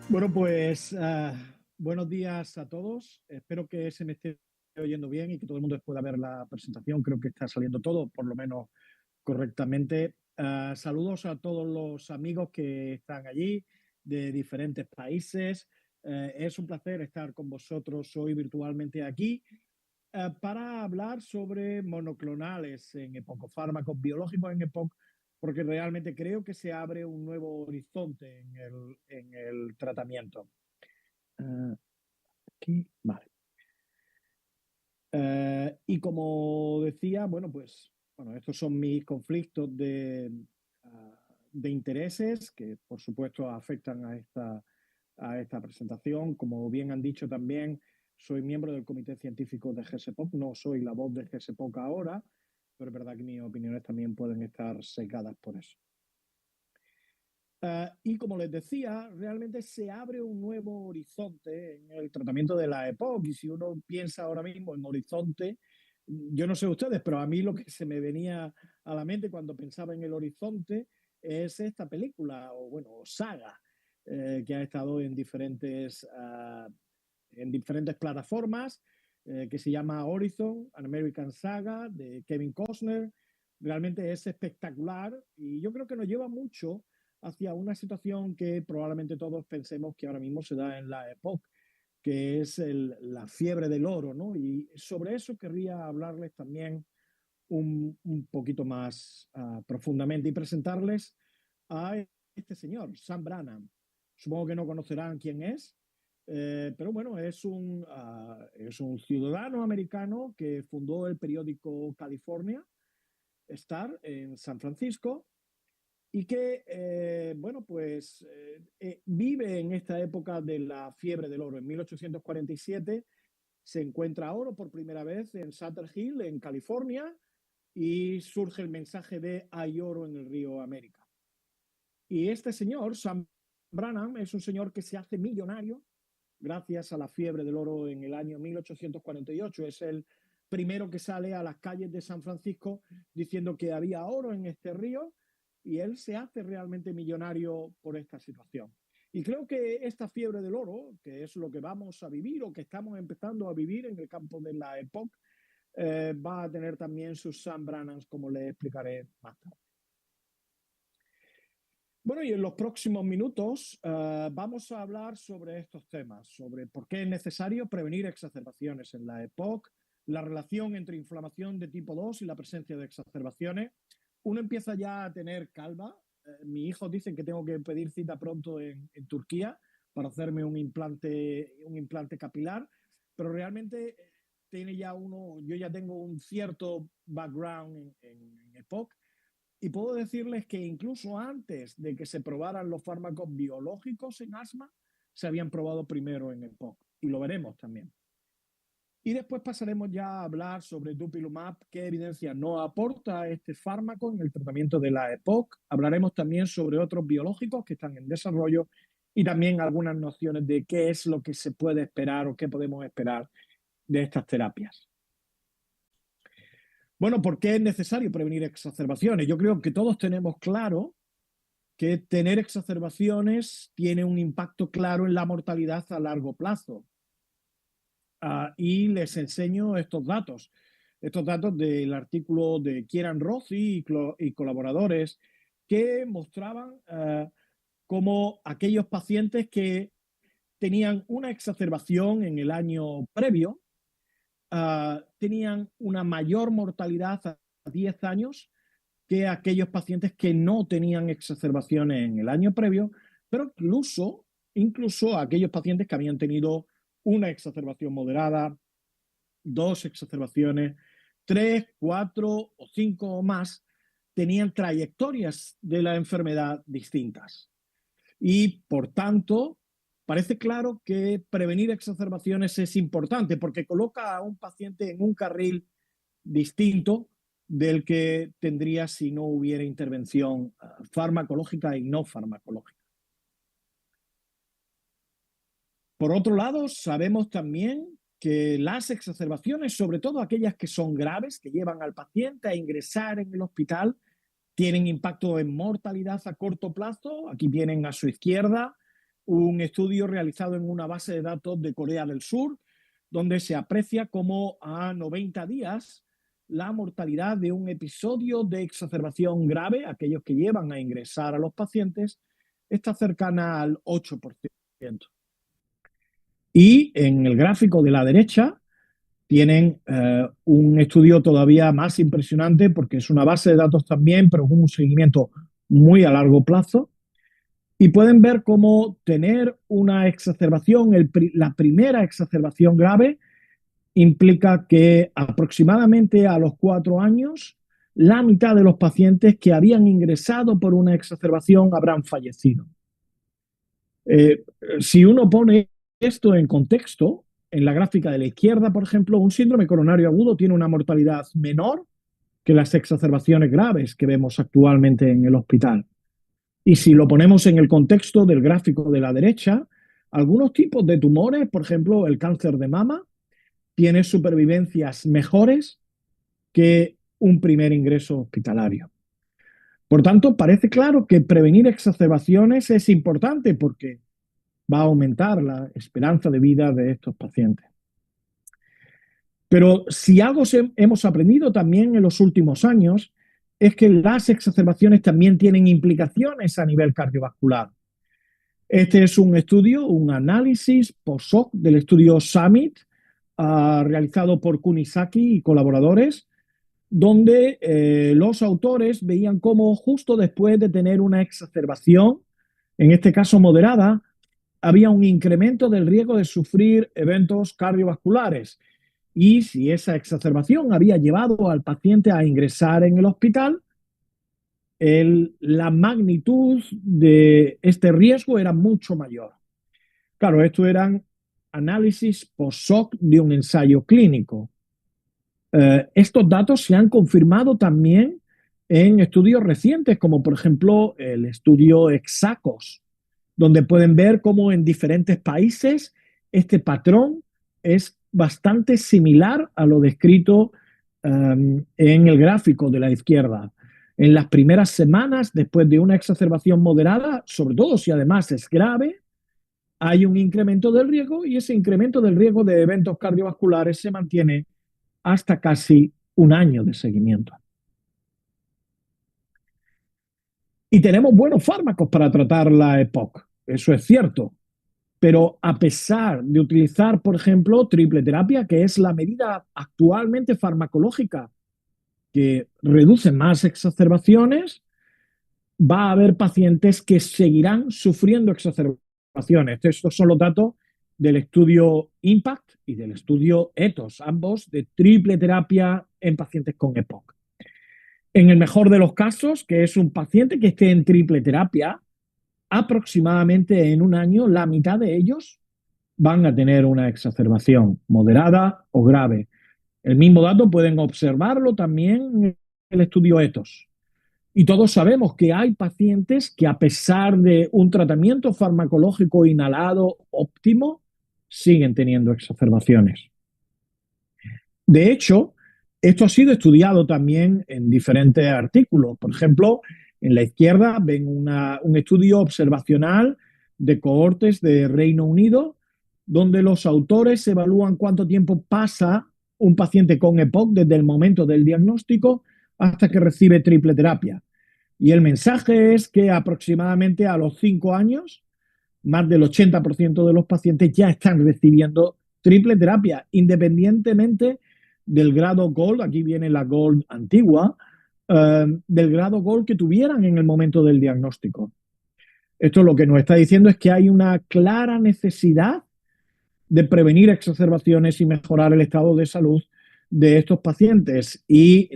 Bueno, pues buenos días a todos. Espero que se me esté oyendo bien y que todo el mundo pueda ver la presentación. Creo que está saliendo todo, por lo menos correctamente. Saludos a todos los amigos que están allí de diferentes países. Es un placer estar con vosotros hoy virtualmente aquí para hablar sobre monoclonales en EPOC, o fármacos biológicos en EPOC, porque realmente creo que se abre un nuevo horizonte en el tratamiento. Uh, Aquí, vale. Y como decía, bueno, estos son mis conflictos de intereses que, por supuesto, afectan a esta presentación. Como bien han dicho también, soy miembro del Comité Científico de GSPOC, no soy la voz de GSPOC ahora, pero es verdad que mis opiniones también pueden estar sesgadas por eso. Y como les decía, realmente se abre un nuevo horizonte en el tratamiento de la EPOC. Y si uno piensa ahora mismo en horizonte, yo no sé ustedes, pero a mí lo que se me venía a la mente cuando pensaba en el horizonte es esta película, o bueno, saga, que ha estado en diferentes plataformas, que se llama Horizon, An American Saga, de Kevin Costner. Realmente es espectacular y yo creo que nos lleva mucho hacia una situación que probablemente todos pensemos que ahora mismo se da en la época, que es la fiebre del oro, ¿no? Y sobre eso querría hablarles también un poquito más profundamente y presentarles a este señor, Sam Brannan. Supongo que no conocerán quién es, pero bueno, es un ciudadano americano que fundó el periódico California Star en San Francisco y que, vive en esta época de la fiebre del oro. En 1847 se encuentra oro por primera vez en Sutter Hill, en California, y surge el mensaje de hay oro en el río América. Y este señor, Sam Brannan, es un señor que se hace millonario gracias a la fiebre del oro en el año 1848. Es el primero que sale a las calles de San Francisco diciendo que había oro en este río y él se hace realmente millonario por esta situación. Y creo que esta fiebre del oro, que es lo que vamos a vivir o que estamos empezando a vivir en el campo de la EPOC, va a tener también sus Sam Brannans, como les explicaré más tarde. Bueno, y en los próximos minutos vamos a hablar sobre estos temas, sobre por qué es necesario prevenir exacerbaciones en la EPOC, la relación entre inflamación de tipo 2 y la presencia de exacerbaciones. Uno empieza ya a tener calma. Mis hijos dicen que tengo que pedir cita pronto en Turquía para hacerme un implante capilar, pero realmente tiene ya yo ya tengo un cierto background en EPOC y puedo decirles que incluso antes de que se probaran los fármacos biológicos en asma, se habían probado primero en EPOC. Y lo veremos también. Y después pasaremos ya a hablar sobre Dupilumab, qué evidencia no aporta este fármaco en el tratamiento de la EPOC. Hablaremos también sobre otros biológicos que están en desarrollo y también algunas nociones de qué es lo que se puede esperar o qué podemos esperar de estas terapias. Bueno, ¿por qué es necesario prevenir exacerbaciones? Yo creo que todos tenemos claro que tener exacerbaciones tiene un impacto claro en la mortalidad a largo plazo. Y les enseño estos datos del artículo de Kieran Rossi y colaboradores que mostraban cómo aquellos pacientes que tenían una exacerbación en el año previo tenían una mayor mortalidad a 10 años que aquellos pacientes que no tenían exacerbaciones en el año previo, pero incluso aquellos pacientes que habían tenido una exacerbación moderada, dos exacerbaciones, tres, cuatro o cinco o más, tenían trayectorias de la enfermedad distintas. Y por tanto, parece claro que prevenir exacerbaciones es importante porque coloca a un paciente en un carril distinto del que tendría si no hubiera intervención farmacológica y no farmacológica. Por otro lado, sabemos también que las exacerbaciones, sobre todo aquellas que son graves, que llevan al paciente a ingresar en el hospital, tienen impacto en mortalidad a corto plazo. Aquí vienen a su izquierda un estudio realizado en una base de datos de Corea del Sur, donde se aprecia cómo a 90 días la mortalidad de un episodio de exacerbación grave, aquellos que llevan a ingresar a los pacientes, está cercana al 8%. Y en el gráfico de la derecha tienen un estudio todavía más impresionante porque es una base de datos también, pero con un seguimiento muy a largo plazo. Y pueden ver cómo tener una exacerbación, la primera exacerbación grave, implica que aproximadamente a los 4 años, la mitad de los pacientes que habían ingresado por una exacerbación habrán fallecido. Si uno pone esto en contexto, en la gráfica de la izquierda, por ejemplo, un síndrome coronario agudo tiene una mortalidad menor que las exacerbaciones graves que vemos actualmente en el hospital. Y si lo ponemos en el contexto del gráfico de la derecha, algunos tipos de tumores, por ejemplo, el cáncer de mama, tiene supervivencias mejores que un primer ingreso hospitalario. Por tanto, parece claro que prevenir exacerbaciones es importante porque va a aumentar la esperanza de vida de estos pacientes. Pero si algo hemos aprendido también en los últimos años es que las exacerbaciones también tienen implicaciones a nivel cardiovascular. Este es un estudio, un análisis post-hoc del estudio SUMMIT, realizado por Kunisaki y colaboradores, donde los autores veían cómo justo después de tener una exacerbación, en este caso moderada, había un incremento del riesgo de sufrir eventos cardiovasculares. Y si esa exacerbación había llevado al paciente a ingresar en el hospital, la magnitud de este riesgo era mucho mayor. Claro, esto eran análisis post-hoc de un ensayo clínico. Estos datos se han confirmado también en estudios recientes, como por ejemplo el estudio Exacos, donde pueden ver cómo en diferentes países este patrón es bastante similar a lo descrito en el gráfico de la izquierda. En las primeras semanas, después de una exacerbación moderada, sobre todo si además es grave, hay un incremento del riesgo y ese incremento del riesgo de eventos cardiovasculares se mantiene hasta casi un año de seguimiento. Y tenemos buenos fármacos para tratar la EPOC, eso es cierto. Pero a pesar de utilizar, por ejemplo, triple terapia, que es la medida actualmente farmacológica que reduce más exacerbaciones, va a haber pacientes que seguirán sufriendo exacerbaciones. Estos son los datos del estudio IMPACT y del estudio ETHOS, ambos de triple terapia en pacientes con EPOC. En el mejor de los casos, que es un paciente que esté en triple terapia, aproximadamente en un año la mitad de ellos van a tener una exacerbación moderada o grave. El mismo dato pueden observarlo también en el estudio ETHOS. Y todos sabemos que hay pacientes que a pesar de un tratamiento farmacológico inhalado óptimo, siguen teniendo exacerbaciones. De hecho, esto ha sido estudiado también en diferentes artículos. Por ejemplo, en la izquierda ven un estudio observacional de cohortes de Reino Unido, donde los autores evalúan cuánto tiempo pasa un paciente con EPOC desde el momento del diagnóstico hasta que recibe triple terapia. Y el mensaje es que aproximadamente a los 5 años, más del 80% de los pacientes ya están recibiendo triple terapia, independientemente del grado Gold, aquí viene la Gold antigua, del grado Gold que tuvieran en el momento del diagnóstico. Esto lo que nos está diciendo es que hay una clara necesidad de prevenir exacerbaciones y mejorar el estado de salud de estos pacientes. Y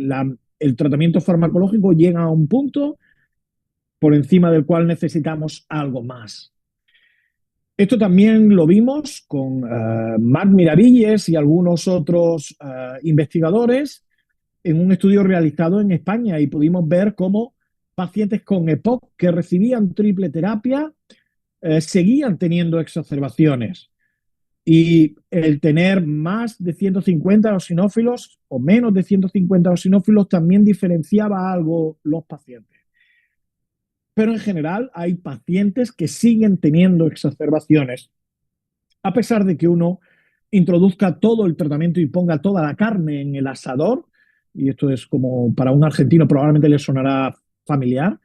el tratamiento farmacológico llega a un punto por encima del cual necesitamos algo más. Esto también lo vimos con Marc Miravilles y algunos otros investigadores en un estudio realizado en España y pudimos ver cómo pacientes con EPOC que recibían triple terapia seguían teniendo exacerbaciones. Y el tener más de 150 eosinófilos o menos de 150 eosinófilos también diferenciaba algo los pacientes. pero en general hay pacientes que siguen teniendo exacerbaciones, a pesar de que uno introduzca todo el tratamiento y ponga toda la carne en el asador, y esto es como para un argentino probablemente le sonará familiar,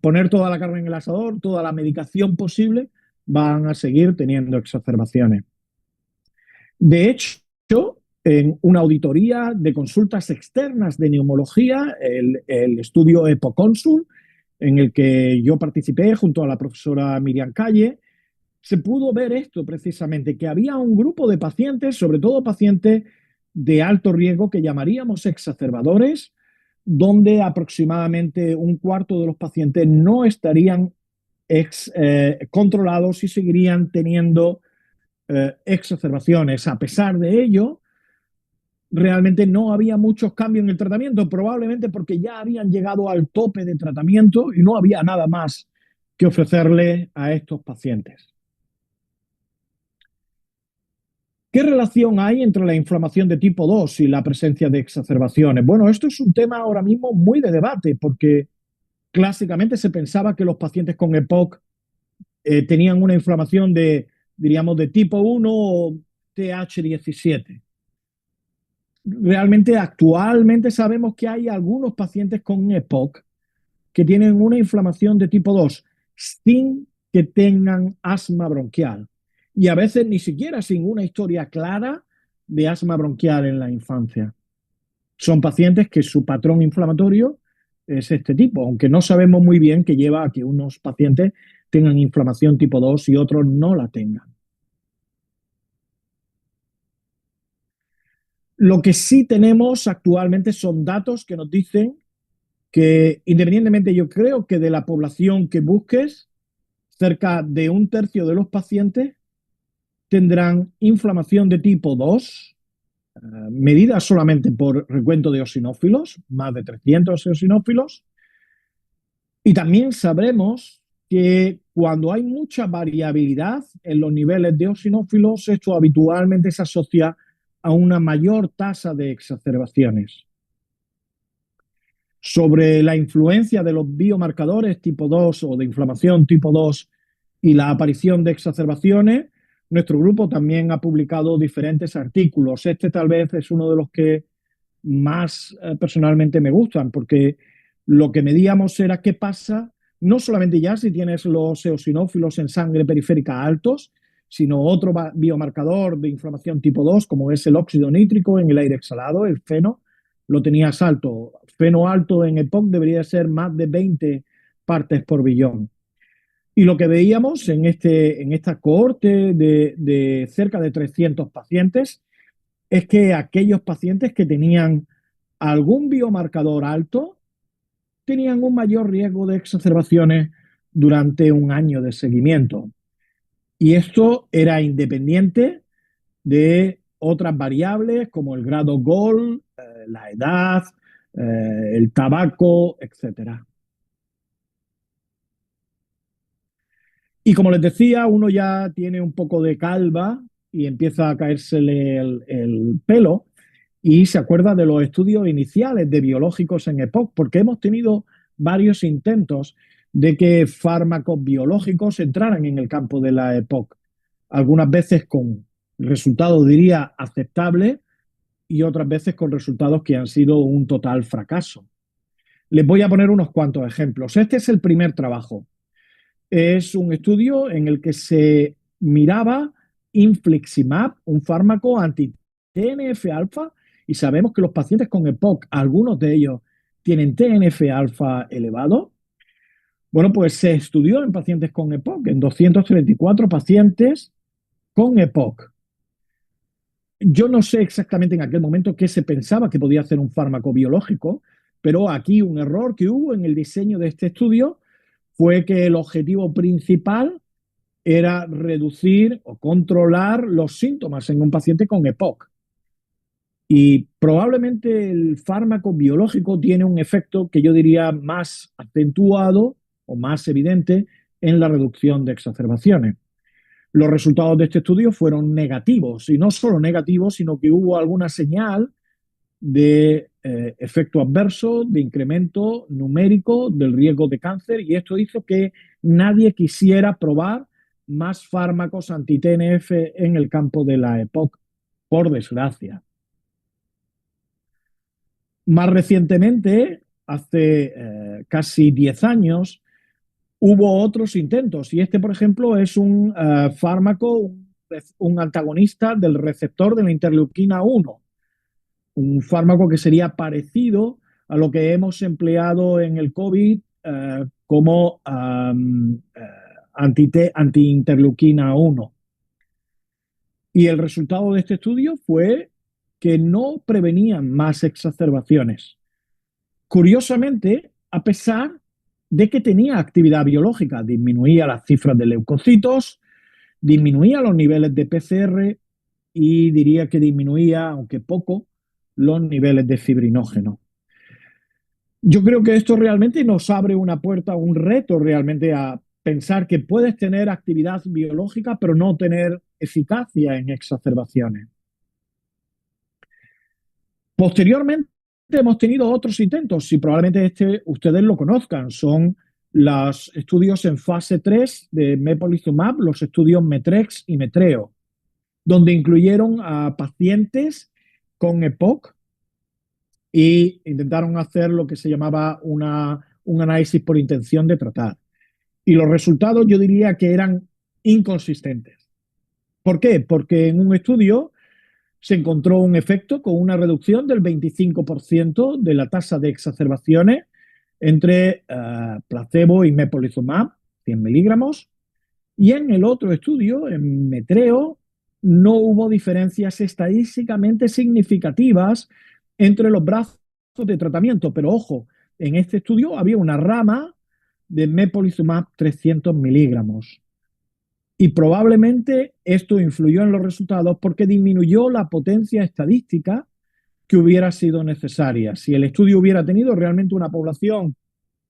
poner toda la carne en el asador, toda la medicación posible, van a seguir teniendo exacerbaciones. De hecho, en una auditoría de consultas externas de neumología, el estudio EPOCONSUL, en el que yo participé junto a la profesora Miriam Calle, se pudo ver esto precisamente, que había un grupo de pacientes, sobre todo pacientes de alto riesgo, que llamaríamos exacerbadores, donde aproximadamente un cuarto de los pacientes no estarían controlados y seguirían teniendo exacerbaciones. A pesar de ello, realmente no había muchos cambios en el tratamiento, probablemente porque ya habían llegado al tope de tratamiento y no había nada más que ofrecerle a estos pacientes. ¿Qué relación hay entre la inflamación de tipo 2 y la presencia de exacerbaciones? Bueno, esto es un tema ahora mismo muy de debate porque clásicamente se pensaba que los pacientes con EPOC tenían una inflamación de, diríamos, de tipo 1 o TH17. Realmente actualmente sabemos que hay algunos pacientes con EPOC que tienen una inflamación de tipo 2 sin que tengan asma bronquial y a veces ni siquiera sin una historia clara de asma bronquial en la infancia. Son pacientes que su patrón inflamatorio es este tipo, aunque no sabemos muy bien qué lleva a que unos pacientes tengan inflamación tipo 2 y otros no la tengan. Lo que sí tenemos actualmente son datos que nos dicen que independientemente yo creo que de la población que busques, cerca de un tercio de los pacientes tendrán inflamación de tipo 2, medida solamente por recuento de eosinófilos, más de 300 eosinófilos. Y también sabremos que cuando hay mucha variabilidad en los niveles de eosinófilos, esto habitualmente se asocia a una mayor tasa de exacerbaciones. Sobre la influencia de los biomarcadores tipo 2 o de inflamación tipo 2 y la aparición de exacerbaciones, nuestro grupo también ha publicado diferentes artículos. Este tal vez es uno de los que más personalmente me gustan, porque lo que medíamos era qué pasa, no solamente ya si tienes los eosinófilos en sangre periférica altos, sino otro biomarcador de inflamación tipo 2, como es el óxido nítrico en el aire exhalado, el feno, lo tenías alto. Feno alto en EPOC debería ser más de 20 partes por billón. Y lo que veíamos en esta cohorte de cerca de 300 pacientes es que aquellos pacientes que tenían algún biomarcador alto tenían un mayor riesgo de exacerbaciones durante un año de seguimiento. Y esto era independiente de otras variables como el grado GOL, la edad, el tabaco, etcétera. Y como les decía, uno ya tiene un poco de calva y empieza a caérsele el pelo y se acuerda de los estudios iniciales de biológicos en EPOC, porque hemos tenido varios intentos de que fármacos biológicos entraran en el campo de la EPOC, algunas veces con resultados, diría, aceptables y otras veces con resultados que han sido un total fracaso. Les voy a poner unos cuantos ejemplos. Este es el primer trabajo. Es un estudio en el que se miraba infliximab, un fármaco anti-TNF-alfa, y sabemos que los pacientes con EPOC, algunos de ellos tienen TNF-alfa elevado. Bueno, pues se estudió en pacientes con EPOC, en 234 pacientes con EPOC. Yo no sé exactamente en aquel momento qué se pensaba que podía hacer un fármaco biológico, pero aquí un error que hubo en el diseño de este estudio fue que el objetivo principal era reducir o controlar los síntomas en un paciente con EPOC. Y probablemente el fármaco biológico tiene un efecto que yo diría más acentuado o más evidente en la reducción de exacerbaciones. Los resultados de este estudio fueron negativos, y no solo negativos, sino que hubo alguna señal de efecto adverso, de incremento numérico del riesgo de cáncer, y esto hizo que nadie quisiera probar más fármacos anti-TNF en el campo de la EPOC, por desgracia. Más recientemente, hace casi 10 años, hubo otros intentos, y este, por ejemplo, es un fármaco, un antagonista del receptor de la interleuquina 1, un fármaco que sería parecido a lo que hemos empleado en el COVID como anti-interleuquina 1. Y el resultado de este estudio fue que no prevenían más exacerbaciones. Curiosamente, a pesar de que tenía actividad biológica, disminuía las cifras de leucocitos, disminuía los niveles de PCR y diría que disminuía, aunque poco, los niveles de fibrinógeno. Yo creo que esto realmente nos abre una puerta, un reto realmente a pensar que puedes tener actividad biológica pero no tener eficacia en exacerbaciones. Posteriormente hemos tenido otros intentos, y probablemente ustedes lo conozcan, son los estudios en fase 3 de mepolizumab, los estudios METREX y METREO, donde incluyeron a pacientes con EPOC y intentaron hacer lo que se llamaba un análisis por intención de tratar. Y los resultados yo diría que eran inconsistentes. ¿Por qué? Porque en un estudio se encontró un efecto con una reducción del 25% de la tasa de exacerbaciones entre placebo y mepolizumab, 100 miligramos, y en el otro estudio, en METREO, no hubo diferencias estadísticamente significativas entre los brazos de tratamiento. Pero ojo, en este estudio había una rama de mepolizumab 300 miligramos. Y probablemente esto influyó en los resultados porque disminuyó la potencia estadística que hubiera sido necesaria. Si el estudio hubiera tenido realmente una población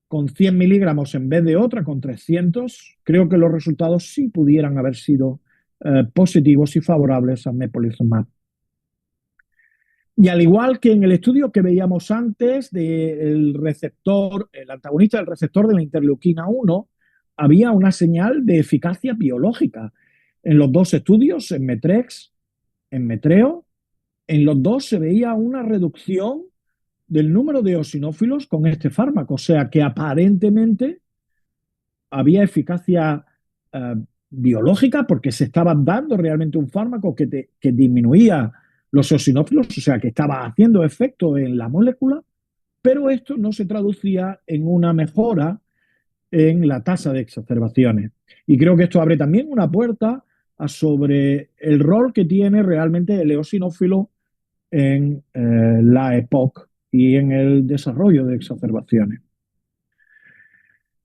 con 100 miligramos en vez de otra con 300, creo que los resultados sí pudieran haber sido positivos y favorables a mepolizumab. Y al igual que en el estudio que veíamos antes del receptor, el antagonista del receptor de la interleuquina 1, había una señal de eficacia biológica. En los dos estudios, en METREX, en METREO, en los dos se veía una reducción del número de eosinófilos con este fármaco, o sea que aparentemente había eficacia biológica porque se estaba dando realmente un fármaco que disminuía los eosinófilos, o sea que estaba haciendo efecto en la molécula, pero esto no se traducía en una mejora en la tasa de exacerbaciones. Y creo que esto abre también una puerta sobre el rol que tiene realmente el eosinófilo en la EPOC y en el desarrollo de exacerbaciones.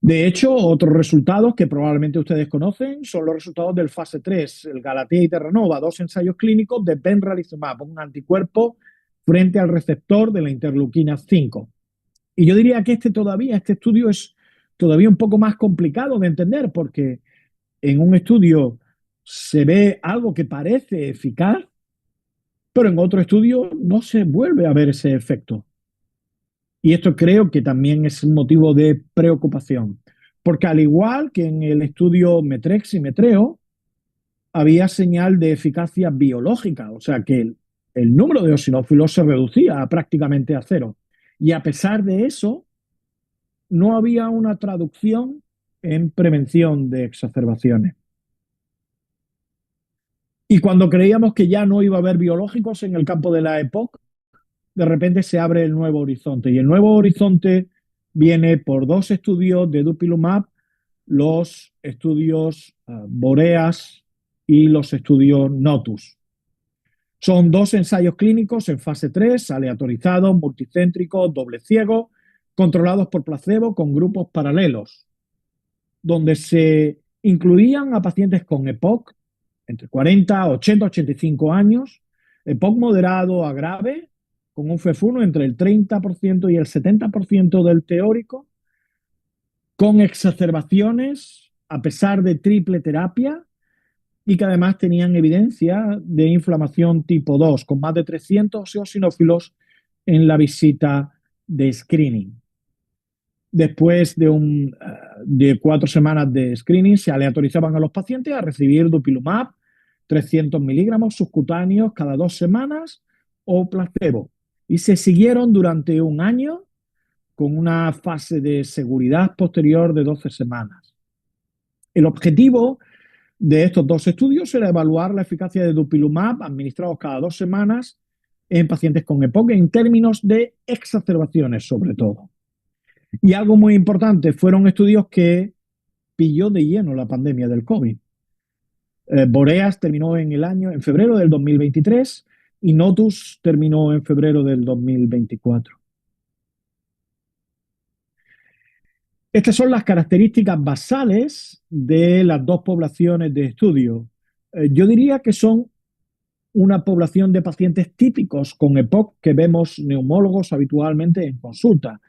De hecho, otros resultados que probablemente ustedes conocen son los resultados del fase 3, el Galatea y Terranova, dos ensayos clínicos de benralizumab, un anticuerpo frente al receptor de la interleuquina 5. Y yo diría que este estudio es todavía un poco más complicado de entender porque en un estudio se ve algo que parece eficaz, pero en otro estudio no se vuelve a ver ese efecto. Y esto creo que también es un motivo de preocupación, porque al igual que en el estudio METREX y METREO, había señal de eficacia biológica, o sea que el número de eosinófilos se reducía prácticamente a cero. Y a pesar de eso, no había una traducción en prevención de exacerbaciones. Y cuando creíamos que ya no iba a haber biológicos en el campo de la EPOC, de repente se abre el nuevo horizonte. Y el nuevo horizonte viene por dos estudios de dupilumab, los estudios Boreas y los estudios Notus. Son dos ensayos clínicos en fase 3, aleatorizados, multicéntricos, doble ciego, controlados por placebo con grupos paralelos, donde se incluían a pacientes con EPOC entre 40, 80, 85 años, EPOC moderado a grave, con un FEF1 entre el 30% y el 70% del teórico, con exacerbaciones a pesar de triple terapia y que además tenían evidencia de inflamación tipo 2, con más de 300 eosinófilos en la visita de screening. Después de 4 semanas de screening, se aleatorizaban a los pacientes a recibir dupilumab, 300 miligramos subcutáneos cada 2 semanas o placebo. Y se siguieron durante un año con una fase de seguridad posterior de 12 semanas. El objetivo de estos dos estudios era evaluar la eficacia de dupilumab administrados cada 2 semanas en pacientes con EPOC en términos de exacerbaciones, sobre todo. Y algo muy importante, fueron estudios que pilló de lleno la pandemia del COVID. Boreas terminó en febrero del 2023 y Notus terminó en febrero del 2024. Estas son las características basales de las dos poblaciones de estudio. Yo diría que son una población de pacientes típicos con EPOC que vemos neumólogos habitualmente en consulta.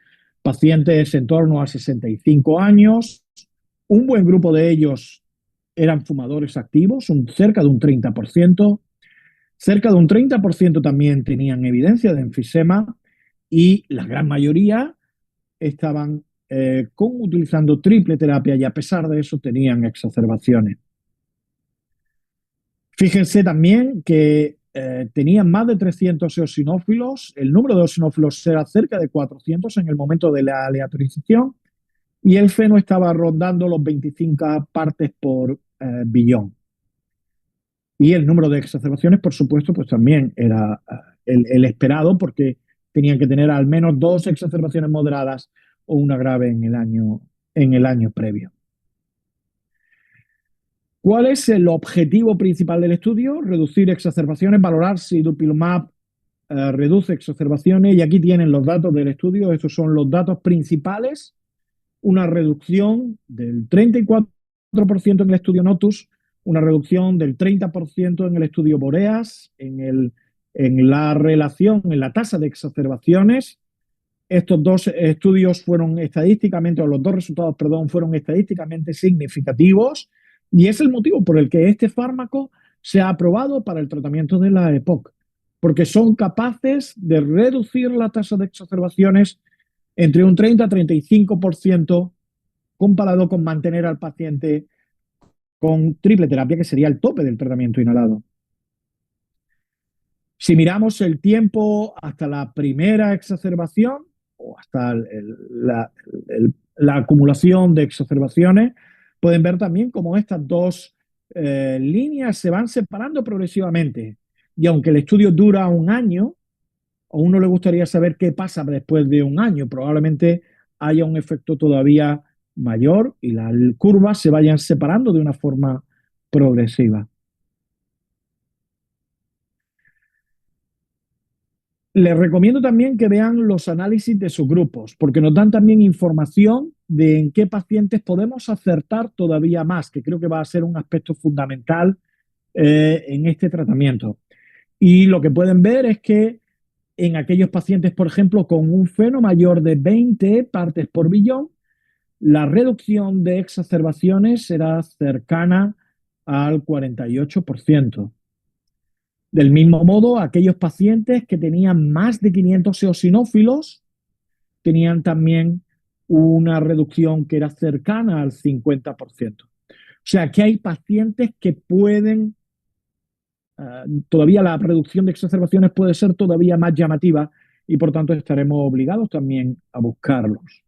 Pacientes en torno a 65 años, un buen grupo de ellos eran fumadores activos, cerca de un 30%, cerca de un 30% también tenían evidencia de enfisema y la gran mayoría estaban utilizando triple terapia y a pesar de eso tenían exacerbaciones. Fíjense también que tenían más de 300 eosinófilos, el número de eosinófilos era cerca de 400 en el momento de la aleatorización y el feno estaba rondando los 25 partes por billón. Y el número de exacerbaciones, por supuesto, pues también era el esperado porque tenían que tener al menos 2 exacerbaciones moderadas o una grave en el año previo. ¿Cuál es el objetivo principal del estudio? Reducir exacerbaciones, valorar si dupilumab reduce exacerbaciones. Y aquí tienen los datos del estudio. Estos son los datos principales. Una reducción del 34% en el estudio Notus, una reducción del 30% en el estudio Boreas, en la relación, en la tasa de exacerbaciones. Estos dos estudios fueron estadísticamente, o los dos resultados, perdón, fueron estadísticamente significativos y es el motivo por el que este fármaco se ha aprobado para el tratamiento de la EPOC, porque son capaces de reducir la tasa de exacerbaciones entre un 30 a 35% comparado con mantener al paciente con triple terapia, que sería el tope del tratamiento inhalado. Si miramos el tiempo hasta la primera exacerbación o hasta la acumulación de exacerbaciones, pueden ver también cómo estas dos líneas se van separando progresivamente. Y aunque el estudio dura un año, a uno le gustaría saber qué pasa después de un año. Probablemente haya un efecto todavía mayor y las curvas se vayan separando de una forma progresiva. Les recomiendo también que vean los análisis de sus grupos, porque nos dan también información de en qué pacientes podemos acertar todavía más, que creo que va a ser un aspecto fundamental en este tratamiento. Y lo que pueden ver es que en aquellos pacientes, por ejemplo, con un feno mayor de 20 partes por billón, la reducción de exacerbaciones será cercana al 48%. Del mismo modo, aquellos pacientes que tenían más de 500 eosinófilos tenían también una reducción que era cercana al 50%. O sea, que hay pacientes que pueden, todavía la reducción de exacerbaciones puede ser todavía más llamativa y por tanto estaremos obligados también a buscarlos.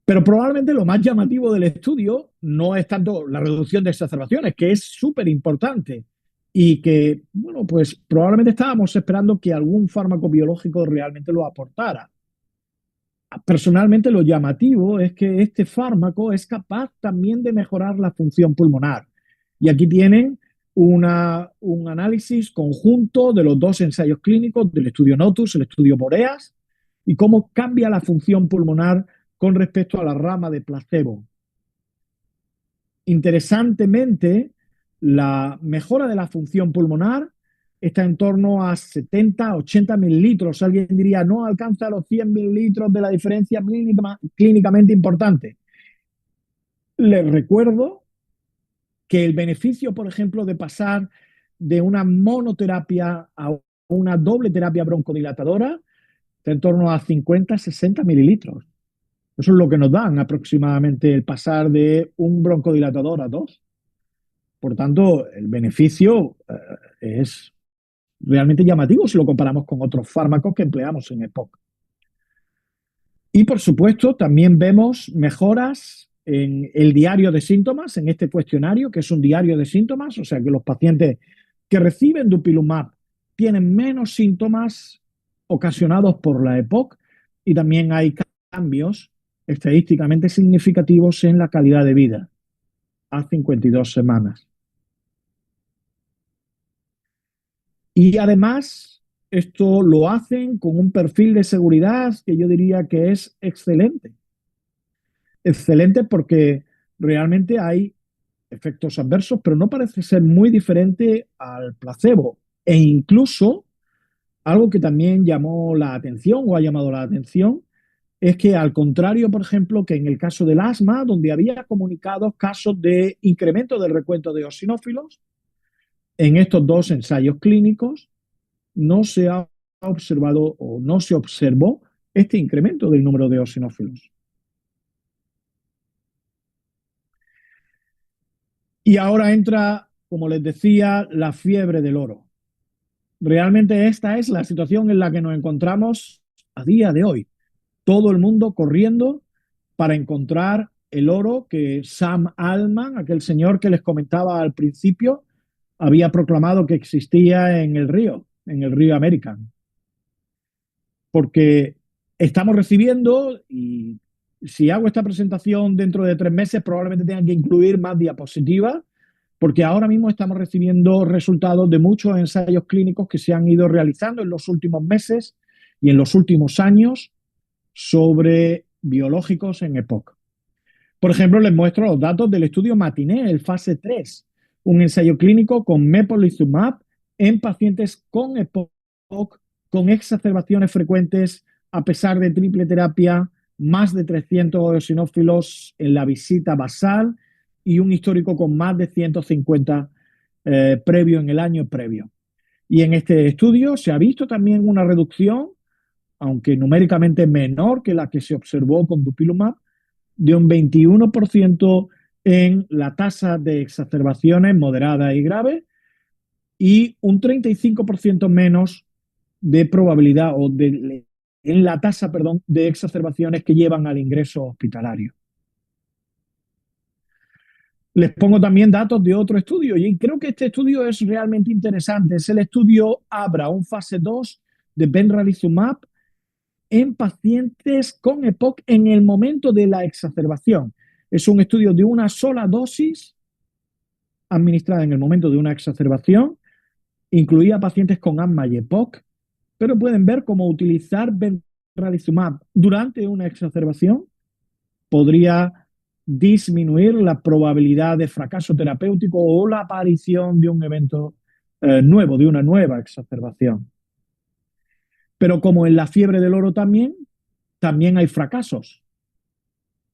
Pero probablemente lo más llamativo del estudio no es tanto la reducción de exacerbaciones, que es súper importante y que, bueno, pues probablemente estábamos esperando que algún fármaco biológico realmente lo aportara. Personalmente lo llamativo es que este fármaco es capaz también de mejorar la función pulmonar. Y aquí tienen un análisis conjunto de los dos ensayos clínicos, del estudio Notus, el estudio Boreas, y cómo cambia la función pulmonar con respecto a la rama de placebo. Interesantemente, la mejora de la función pulmonar está en torno a 70, 80 mililitros. Alguien diría, no alcanza los 100 mililitros de la diferencia clínicamente importante. Les recuerdo que el beneficio, por ejemplo, de pasar de una monoterapia a una doble terapia broncodilatadora está en torno a 50-60 mililitros. Eso es lo que nos dan aproximadamente el pasar de un broncodilatador a dos. Por tanto, el beneficio es realmente llamativo si lo comparamos con otros fármacos que empleamos en EPOC. Y por supuesto, también vemos mejoras en el diario de síntomas, en este cuestionario, que es un diario de síntomas, o sea que los pacientes que reciben dupilumab tienen menos síntomas ocasionados por la EPOC y también hay cambios estadísticamente significativos en la calidad de vida a 52 semanas. Y además, esto lo hacen con un perfil de seguridad que yo diría que es excelente. Excelente porque realmente hay efectos adversos, pero no parece ser muy diferente al placebo. E incluso, algo que también llamó la atención o ha llamado la atención, es que al contrario, por ejemplo, que en el caso del asma, donde había comunicados casos de incremento del recuento de eosinófilos, en estos dos ensayos clínicos no se ha observado o no se observó este incremento del número de eosinófilos. Y ahora entra, como les decía, la fiebre del oro. Realmente esta es la situación en la que nos encontramos a día de hoy. Todo el mundo corriendo para encontrar el oro que Sam Altman, aquel señor que les comentaba al principio, había proclamado que existía en el río American. Porque estamos recibiendo, y si hago esta presentación dentro de 3 meses, probablemente tengan que incluir más diapositivas, porque ahora mismo estamos recibiendo resultados de muchos ensayos clínicos que se han ido realizando en los últimos meses y en los últimos años sobre biológicos en EPOC. Por ejemplo, les muestro los datos del estudio MATINÉ, el fase 3, un ensayo clínico con mepolizumab en pacientes con EPOC, con exacerbaciones frecuentes a pesar de triple terapia, más de 300 eosinófilos en la visita basal y un histórico con más de 150 previo en el año previo. Y en este estudio se ha visto también una reducción, aunque numéricamente menor que la que se observó con dupilumab, de un 21% en la tasa de exacerbaciones moderadas y graves y un 35% menos de probabilidad en la tasa, perdón, de exacerbaciones que llevan al ingreso hospitalario. Les pongo también datos de otro estudio y creo que este estudio es realmente interesante. Es el estudio ABRA, un fase 2 de benralizumab en pacientes con EPOC en el momento de la exacerbación. Es un estudio de una sola dosis administrada en el momento de una exacerbación. Incluía pacientes con asma y EPOC, pero pueden ver cómo utilizar benralizumab durante una exacerbación podría disminuir la probabilidad de fracaso terapéutico o la aparición de un evento nuevo, de una nueva exacerbación. Pero como en la fiebre del oro también hay fracasos.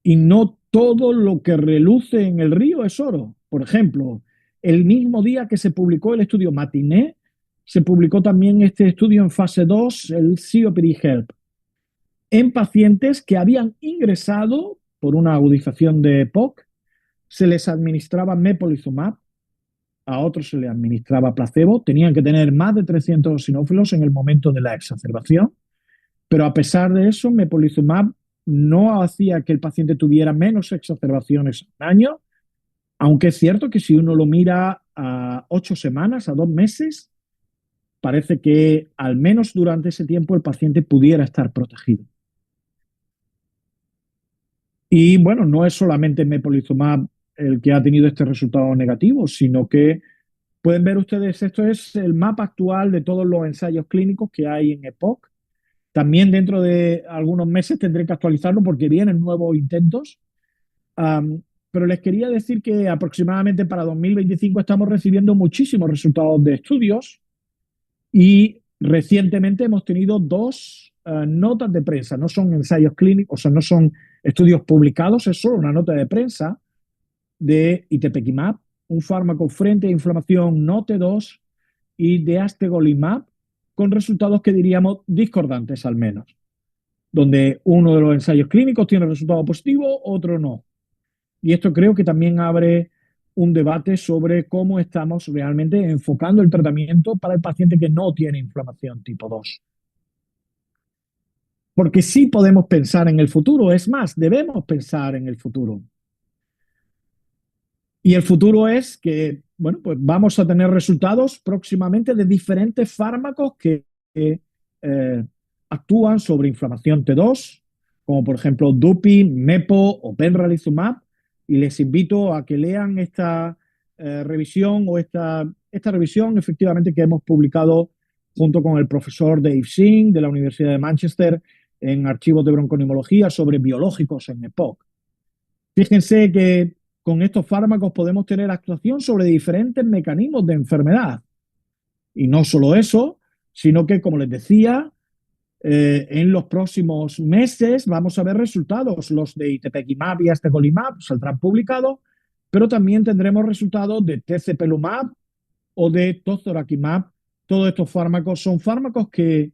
Y no todo lo que reluce en el río es oro. Por ejemplo, el mismo día que se publicó el estudio MATINÉ, se publicó también este estudio en fase 2, el COPD HELP, en pacientes que habían ingresado por una agudización de EPOC, se les administraba mepolizumab, a otros se les administraba placebo, tenían que tener más de 300 eosinófilos en el momento de la exacerbación, pero a pesar de eso, mepolizumab no hacía que el paciente tuviera menos exacerbaciones al año, aunque es cierto que si uno lo mira a 8 semanas, a 2 meses, parece que al menos durante ese tiempo el paciente pudiera estar protegido. Y bueno, no es solamente mepolizumab el que ha tenido este resultado negativo, sino que pueden ver ustedes, esto es el mapa actual de todos los ensayos clínicos que hay en EPOC. También dentro de algunos meses tendré que actualizarlo porque vienen nuevos intentos. Pero les quería decir que aproximadamente para 2025 estamos recibiendo muchísimos resultados de estudios y recientemente hemos tenido 2 notas de prensa. No son ensayos clínicos, o sea, no son estudios publicados, es solo una nota de prensa de Itepequimab, un fármaco frente a inflamación NOT2, y de astegolimab, con resultados que diríamos discordantes al menos, donde uno de los ensayos clínicos tiene resultado positivo, otro no. Y esto creo que también abre un debate sobre cómo estamos realmente enfocando el tratamiento para el paciente que no tiene inflamación tipo 2. Porque sí podemos pensar en el futuro, es más, debemos pensar en el futuro. Y el futuro es que, bueno, pues vamos a tener resultados próximamente de diferentes fármacos que eh, actúan sobre inflamación T2, como por ejemplo Dupi, Mepo o Benralizumab. Y les invito a que lean esta revisión o esta revisión efectivamente que hemos publicado junto con el profesor Dave Singh de la Universidad de Manchester en archivos de bronconeumología sobre biológicos en EPOC. Fíjense que con estos fármacos podemos tener actuación sobre diferentes mecanismos de enfermedad. Y no solo eso, sino que, como les decía, en los próximos meses vamos a ver resultados. Los de Itepekimab y Astegolimab saldrán publicados, pero también tendremos resultados de Tezepelumab o de Tozorakimab. Todos estos fármacos son fármacos que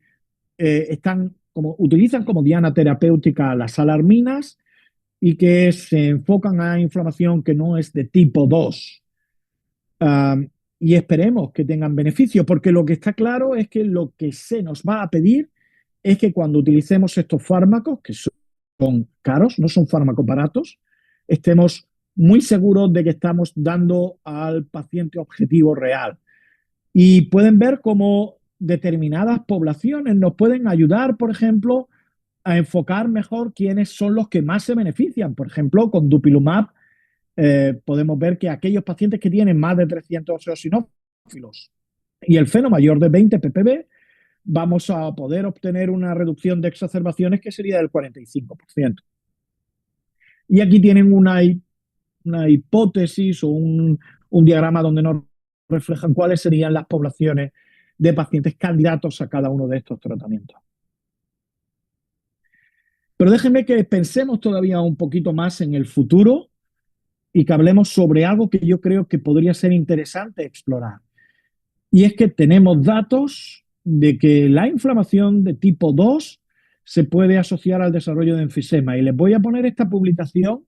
utilizan como diana terapéutica las alarminas y que se enfocan a inflamación que no es de tipo 2. Y esperemos que tengan beneficio, porque lo que está claro es que lo que se nos va a pedir es que cuando utilicemos estos fármacos, que son caros, no son fármacos baratos, estemos muy seguros de que estamos dando al paciente objetivo real. Y pueden ver cómo determinadas poblaciones nos pueden ayudar, por ejemplo, a enfocar mejor quiénes son los que más se benefician. Por ejemplo, con Dupilumab podemos ver que aquellos pacientes que tienen más de 300 eosinófilos y el feno mayor de 20 ppb, vamos a poder obtener una reducción de exacerbaciones que sería del 45%. Y aquí tienen una hipótesis o un diagrama donde nos reflejan cuáles serían las poblaciones de pacientes candidatos a cada uno de estos tratamientos. Pero déjenme que pensemos todavía un poquito más en el futuro y que hablemos sobre algo que yo creo que podría ser interesante explorar. Y es que tenemos datos de que la inflamación de tipo 2 se puede asociar al desarrollo de enfisema. Y les voy a poner esta publicación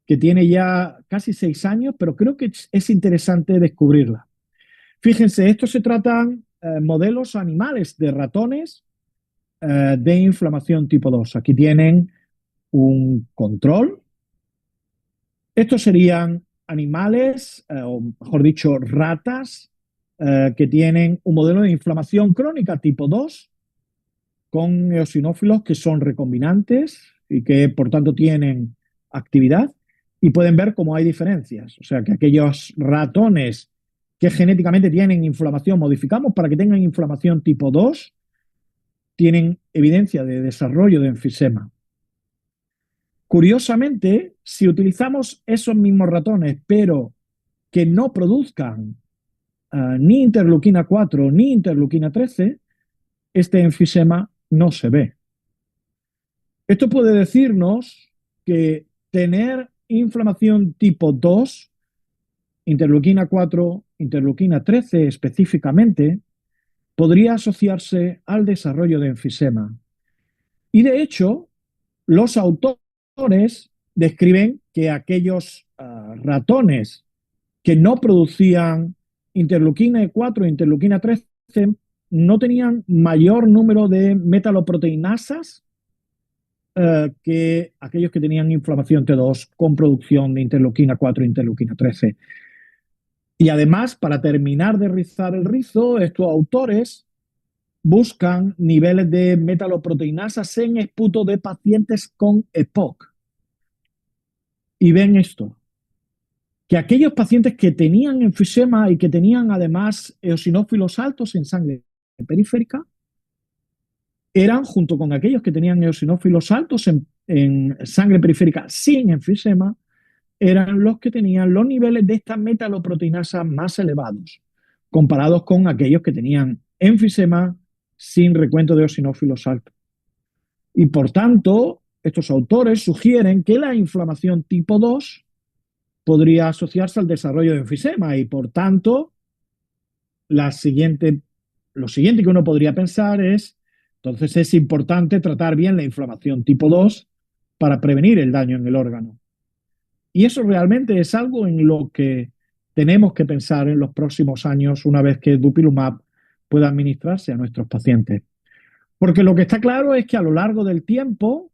que tiene ya casi 6 años, pero creo que es interesante descubrirla. Fíjense, esto se tratan modelos animales de ratones de inflamación tipo 2. Aquí tienen un control. Estos serían animales, o mejor dicho, ratas, que tienen un modelo de inflamación crónica tipo 2 con eosinófilos que son recombinantes y que por tanto tienen actividad, y pueden ver cómo hay diferencias. O sea, que aquellos ratones que genéticamente tienen inflamación, modificamos para que tengan inflamación tipo 2, tienen evidencia de desarrollo de enfisema. Curiosamente, si utilizamos esos mismos ratones, pero que no produzcan ni interleuquina 4 ni interleuquina 13, este enfisema no se ve. Esto puede decirnos que tener inflamación tipo 2, interleuquina 4, interleuquina 13 específicamente, podría asociarse al desarrollo de enfisema. Y de hecho, los autores describen que aquellos ratones que no producían interleuquina 4 e interleuquina 13 no tenían mayor número de metaloproteinasas que aquellos que tenían inflamación T2 con producción de interleuquina 4 e interleuquina 13. Y además, para terminar de rizar el rizo, estos autores buscan niveles de metaloproteinasas en esputo de pacientes con EPOC. Y ven esto, que aquellos pacientes que tenían enfisema y que tenían además eosinófilos altos en sangre periférica, eran, junto con aquellos que tenían eosinófilos altos en sangre periférica sin enfisema, eran los que tenían los niveles de esta metaloproteinasa más elevados, comparados con aquellos que tenían enfisema sin recuento de eosinófilos altos. Y por tanto, estos autores sugieren que la inflamación tipo 2 podría asociarse al desarrollo de enfisema y por tanto la siguiente lo siguiente que uno podría pensar es, entonces es importante tratar bien la inflamación tipo 2 para prevenir el daño en el órgano. Y eso realmente es algo en lo que tenemos que pensar en los próximos años una vez que Dupilumab pueda administrarse a nuestros pacientes. Porque lo que está claro es que a lo largo del tiempo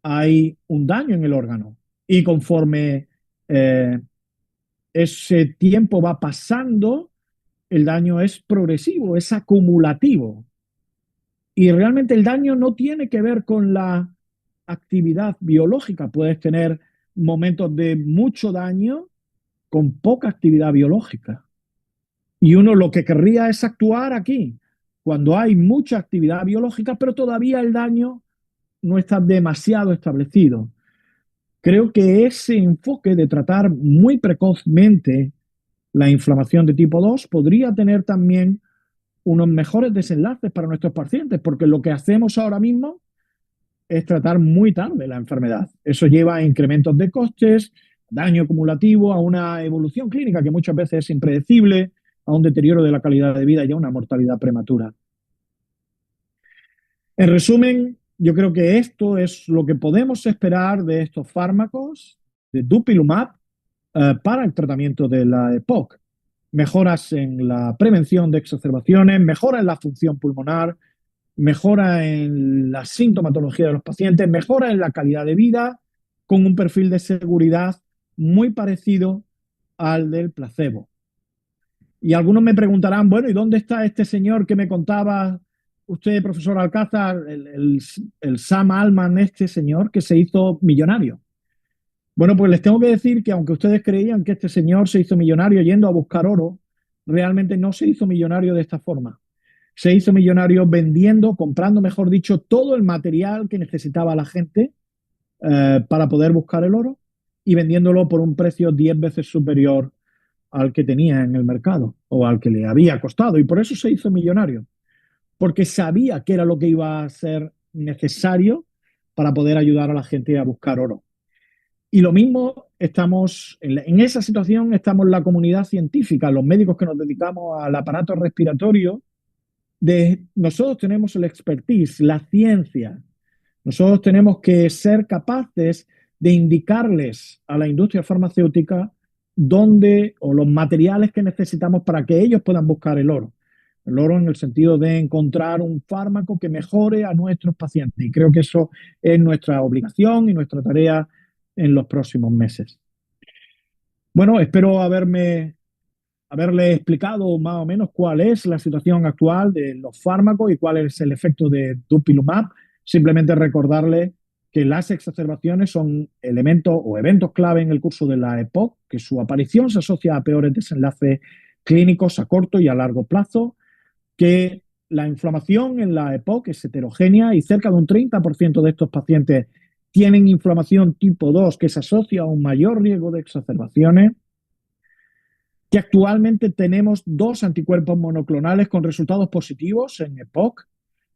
hay un daño en el órgano y conforme ese tiempo va pasando, el daño es progresivo, es acumulativo. Y realmente el daño no tiene que ver con la actividad biológica. Puedes tener momentos de mucho daño con poca actividad biológica. Y uno lo que querría es actuar aquí, cuando hay mucha actividad biológica, pero todavía el daño no está demasiado establecido. Creo que ese enfoque de tratar muy precozmente la inflamación de tipo 2 podría tener también unos mejores desenlaces para nuestros pacientes, porque lo que hacemos ahora mismo es tratar muy tarde la enfermedad. Eso lleva a incrementos de costes, daño acumulativo, a una evolución clínica que muchas veces es impredecible, a un deterioro de la calidad de vida y a una mortalidad prematura. En resumen, yo creo que esto es lo que podemos esperar de estos fármacos, de Dupilumab, para el tratamiento de la EPOC. Mejoras en la prevención de exacerbaciones, mejora en la función pulmonar, mejora en la sintomatología de los pacientes, mejora en la calidad de vida, con un perfil de seguridad muy parecido al del placebo. Y algunos me preguntarán, bueno, ¿y dónde está este señor que me contaba usted, profesor Alcázar, el Sam Altman, este señor que se hizo millonario? Bueno, pues les tengo que decir que aunque ustedes creían que este señor se hizo millonario yendo a buscar oro, realmente no se hizo millonario de esta forma. Se hizo millonario vendiendo, comprando, mejor dicho, todo el material que necesitaba la gente para poder buscar el oro y vendiéndolo por un precio 10 veces superior al que tenía en el mercado o al que le había costado. Y por eso se hizo millonario, porque sabía que era lo que iba a ser necesario para poder ayudar a la gente a buscar oro. Y lo mismo estamos, en esa situación estamos la comunidad científica, los médicos que nos dedicamos al aparato respiratorio, nosotros tenemos el expertise, la ciencia. Nosotros tenemos que ser capaces de indicarles a la industria farmacéutica dónde o los materiales que necesitamos para que ellos puedan buscar el oro. El oro en el sentido de encontrar un fármaco que mejore a nuestros pacientes. Y creo que eso es nuestra obligación y nuestra tarea en los próximos meses. Bueno, espero haberle explicado más o menos cuál es la situación actual de los fármacos y cuál es el efecto de Dupilumab. Simplemente recordarle que las exacerbaciones son elementos o eventos clave en el curso de la EPOC, que su aparición se asocia a peores desenlaces clínicos a corto y a largo plazo, que la inflamación en la EPOC es heterogénea y cerca de un 30% de estos pacientes tienen inflamación tipo 2 que se asocia a un mayor riesgo de exacerbaciones, que actualmente tenemos 2 anticuerpos monoclonales con resultados positivos en EPOC.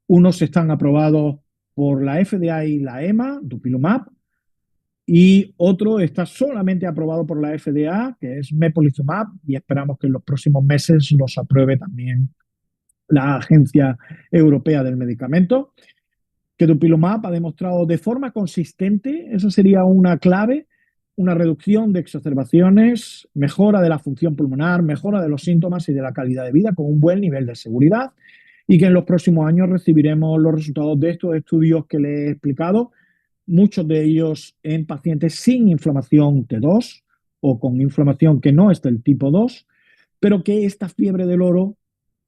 Unos están aprobados por la FDA y la EMA, Dupilumab, y otro está solamente aprobado por la FDA, que es Mepolizumab, y esperamos que en los próximos meses los apruebe también la Agencia Europea del Medicamento. Que Dupilumab ha demostrado de forma consistente, esa sería una clave, una reducción de exacerbaciones, mejora de la función pulmonar, mejora de los síntomas y de la calidad de vida con un buen nivel de seguridad, y que en los próximos años recibiremos los resultados de estos estudios que les he explicado, muchos de ellos en pacientes sin inflamación T2 o con inflamación que no es del tipo 2, pero que esta fiebre del oro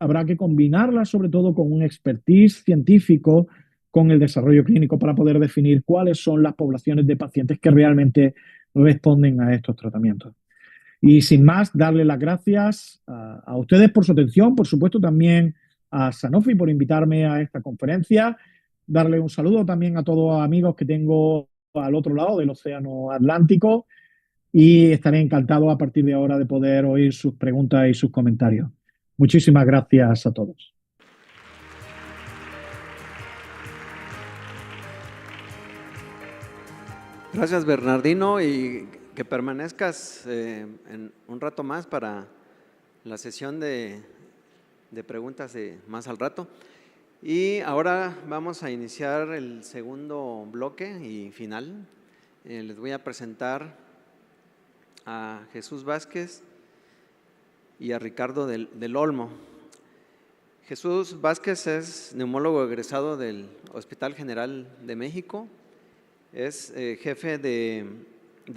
habrá que combinarla sobre todo con un expertise científico, con el desarrollo clínico para poder definir cuáles son las poblaciones de pacientes que realmente responden a estos tratamientos. Y sin más, darle las gracias a ustedes por su atención, por supuesto también a Sanofi por invitarme a esta conferencia, darle un saludo también a todos los amigos que tengo al otro lado del Océano Atlántico y estaré encantado a partir de ahora de poder oír sus preguntas y sus comentarios. Muchísimas gracias a todos. Gracias, Bernardino, y que permanezcas en un rato más para la sesión de de preguntas de más al rato. Y ahora vamos a iniciar el segundo bloque y final. Les voy a presentar a Jesús Vázquez y a Ricardo del Olmo. Jesús Vázquez es neumólogo egresado del Hospital General de México, es jefe de